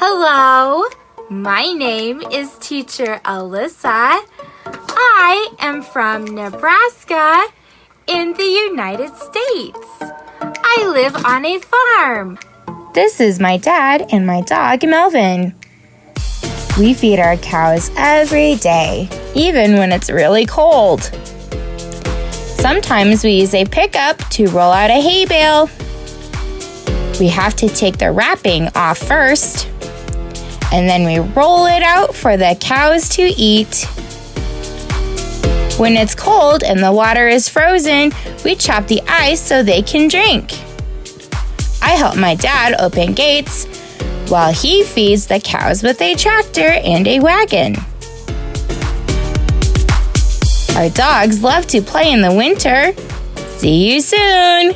Hello, my name is Teacher Alyssa. I am from Nebraska in the United States. I live on a farm. This is my dad and my dog, Melvin. We feed our cows every day, even when it's really cold. Sometimes we use a pickup to roll out a hay bale. We have to take the wrapping off first, and then we roll it out for the cows to eat. When it's cold and the water is frozen, we chop the ice so they can drink. I help my dad open gates while he feeds the cows with a tractor and a wagon. Our dogs love to play in the winter. See you soon!